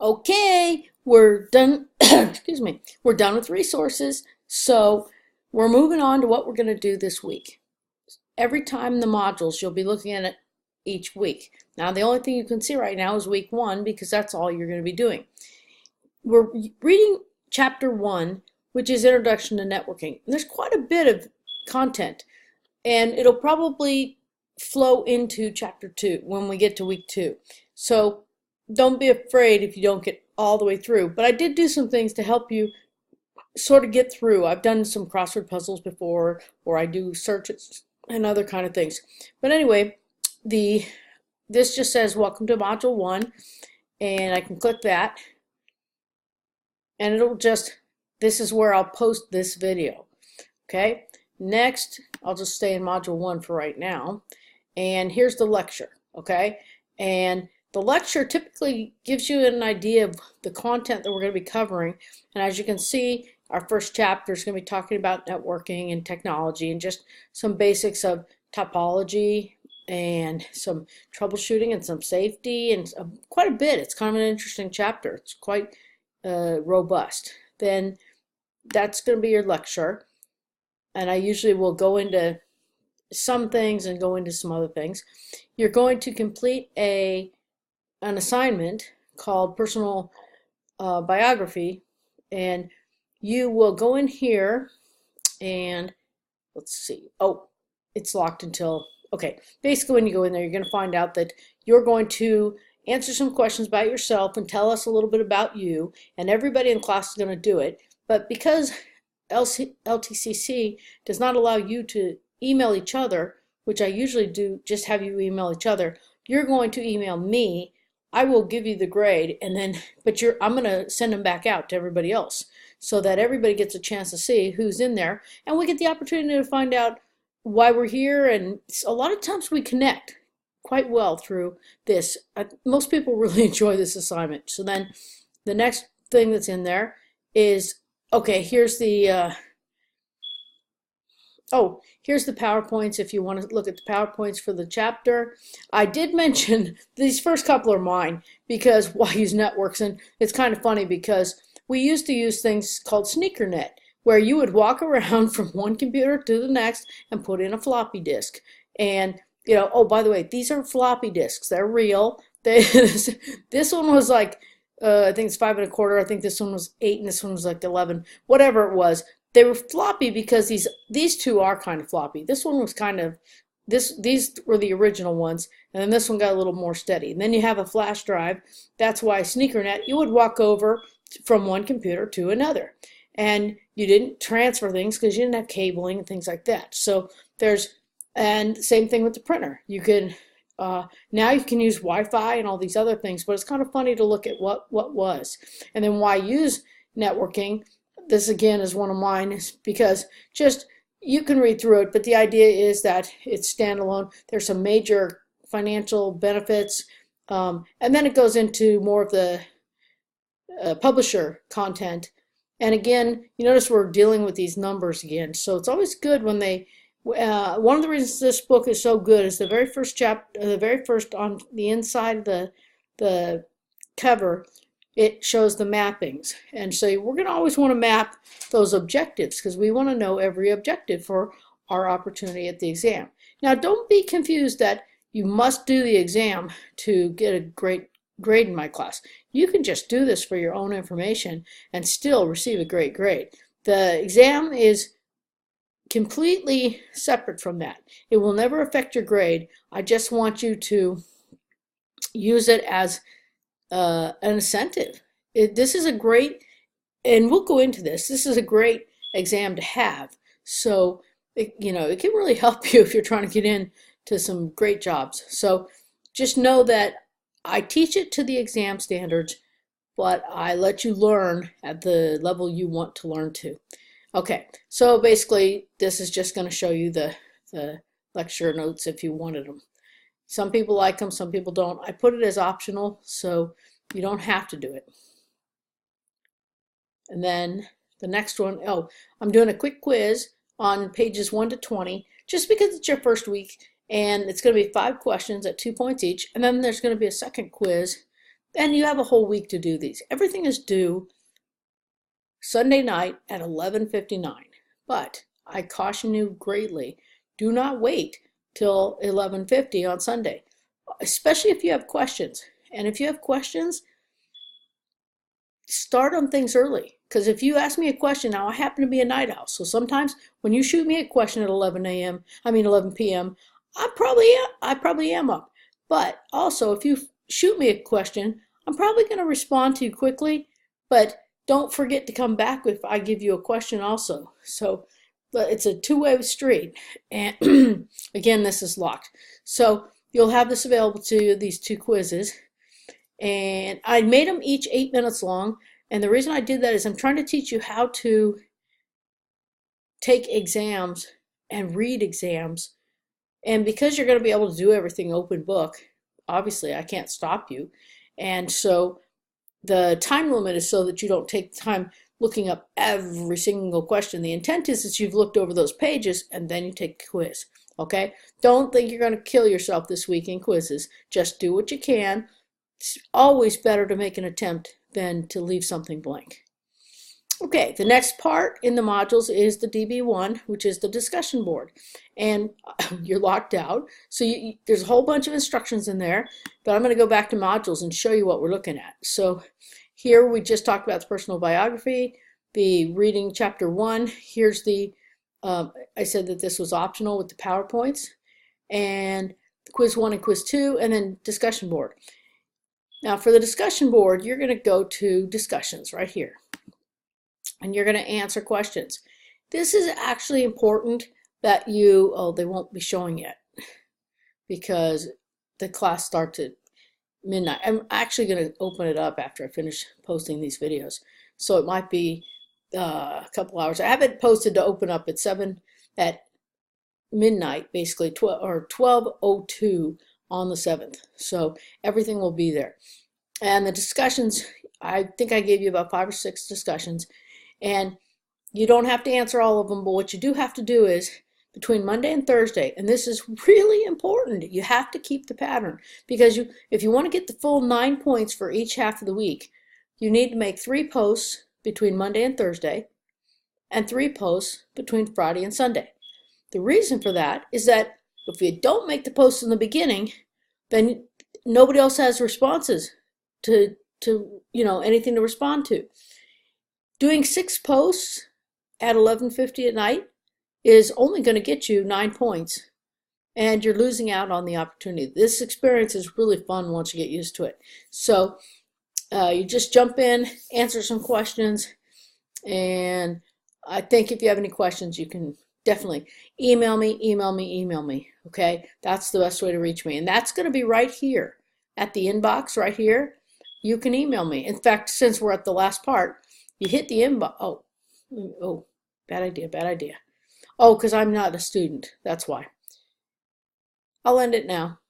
Okay, we're done. Excuse me. We're done with resources. So we're moving on to what we're going to do this week. Every time in the modules, you'll be looking at it each week. Now, the only thing you can see right now is week one because that's all you're going to be doing. We're reading chapter one, which is Introduction to Networking. And there's quite a bit of content, and it'll probably flow into chapter two when we get to week two. So don't be afraid if you don't get all the way through. But I did do some things to help you sort of get through. I've done some crossword puzzles before, or I do searches and other kind of things. But anyway, this just says welcome to module one, and I can click that, and it'll just, this is where I'll post this video. Okay, next I'll just stay in module one for right now, and here's the lecture. Okay, and the lecture typically gives you an idea of the content that we're going to be covering, and as you can see, our first chapter is going to be talking about networking and technology and just some basics of topology and some troubleshooting and some safety and quite a bit. It's kind of an interesting chapter. It's quite robust. Then that's going to be your lecture, and I usually will go into some things and go into some other things. You're going to complete an assignment called personal biography, and you will go in here and let's see. Oh, it's locked until, okay. Basically, when you go in there, you're going to find out that you're going to answer some questions about yourself and tell us a little bit about you, and everybody in class is going to do it. But because LTCC does not allow you to email each other, which I usually do, just have you email each other, you're going to email me. I will give you the grade, and then, but I'm going to send them back out to everybody else so that everybody gets a chance to see who's in there, and we get the opportunity to find out why we're here. And a lot of times we connect quite well through this. Most people really enjoy this assignment. So then the next thing that's in there is, okay, here's the oh, here's the PowerPoints if you want to look at the PowerPoints for the chapter. I did mention these first couple are mine because why use networks? And it's kind of funny because we used to use things called SneakerNet, where you would walk around from one computer to the next and put in a floppy disk. And, you know, oh, by the way, these are floppy disks. They're real. This one was like, I think it's 5 1/4. I think this one was 8, and this one was like 11. Whatever it was. They were floppy because these two are kind of floppy. This one was kind of, these were the original ones, and then this one got a little more steady. And then you have a flash drive. That's why SneakerNet, you would walk over from one computer to another, and you didn't transfer things because you didn't have cabling and things like that. So and same thing with the printer. You can now you can use Wi-Fi and all these other things, but it's kind of funny to look at what was, and then why use networking. This again is one of mine, is because just you can read through it, but the idea is that it's standalone. There's some major financial benefits, and then it goes into more of the publisher content. And again, you notice we're dealing with these numbers again, so it's always good when they. One of the reasons this book is so good is the very first chapter, the very first on the inside of the cover. It shows the mappings, and so we're going to always want to map those objectives because we want to know every objective for our opportunity at the exam. Now, don't be confused that you must do the exam to get a great grade in my class. You can just do this for your own information and still receive a great grade. The exam is completely separate from that. It will never affect your grade. I just want you to use it as an incentive. This is a great, and we'll go into this is a great exam to have. So, it can really help you if you're trying to get into some great jobs. So just know that I teach it to the exam standards, but I let you learn at the level you want to learn to. Okay, so basically this is just going to show you the lecture notes if you wanted them. Some people like them, some people don't. I put it as optional, so you don't have to do it. And then the next one, oh, I'm doing a quick quiz on pages 1 to 20, just because it's your first week, and it's going to be 5 questions at 2 points each. And then there's going to be a second quiz And you have a whole week to do these. Everything is due Sunday night at 11:59. But I caution you greatly, do not wait till 11:50 on Sunday, especially if you have questions. And if you have questions, start on things early. Because if you ask me a question, now I happen to be a night owl. So sometimes when you shoot me a question at 11 p.m., I probably am up. But also, if you shoot me a question, I'm probably going to respond to you quickly, but don't forget to come back if I give you a question also. So it's a two-way street. And again, this is locked. So you'll have this available to you, these two quizzes. And I made them each 8 minutes long. And the reason I did that is I'm trying to teach you how to take exams and read exams. And because you're going to be able to do everything open book, obviously I can't stop you. And so the time limit is so that you don't take time looking up every single question. The intent is that you've looked over those pages and then you take a quiz. Okay? Don't think you're going to kill yourself this week in quizzes. Just do what you can. It's always better to make an attempt than to leave something blank. Okay, the next part in the modules is the DB1, which is the discussion board. And you're locked out. So there's a whole bunch of instructions in there, but I'm going to go back to modules and show you what we're looking at. So here we just talked about the personal biography, the reading chapter 1. Here's the, I said that this was optional with the PowerPoints, and the quiz 1 and quiz 2, and then discussion board. Now for the discussion board, you're going to go to discussions right here. And you're going to answer questions. This is actually important that you, they won't be showing yet because the class starts at midnight. I'm actually going to open it up after I finish posting these videos. So it might be a couple hours. I have it posted to open up at midnight, basically 12:02 on the 7th. So everything will be there. And the discussions, I think I gave you about 5 or 6 discussions. And you don't have to answer all of them, but what you do have to do is between Monday and Thursday, and this is really important, you have to keep the pattern, because if you want to get the full 9 points for each half of the week, you need to make 3 posts between Monday and Thursday and 3 posts between Friday and Sunday. The reason for that is that if you don't make the posts in the beginning, then nobody else has responses to anything to respond to. Doing 6 posts at 11:50 at night is only going to get you 9 points, and you're losing out on the opportunity. This experience is really fun once you get used to it. So you just jump in, answer some questions, and I think if you have any questions, you can definitely email me, okay? That's the best way to reach me, and that's going to be right here at the inbox right here. You can email me. In fact, since we're at the last part, you hit the inbox. Oh, bad idea. Oh, because I'm not a student. That's why. I'll end it now.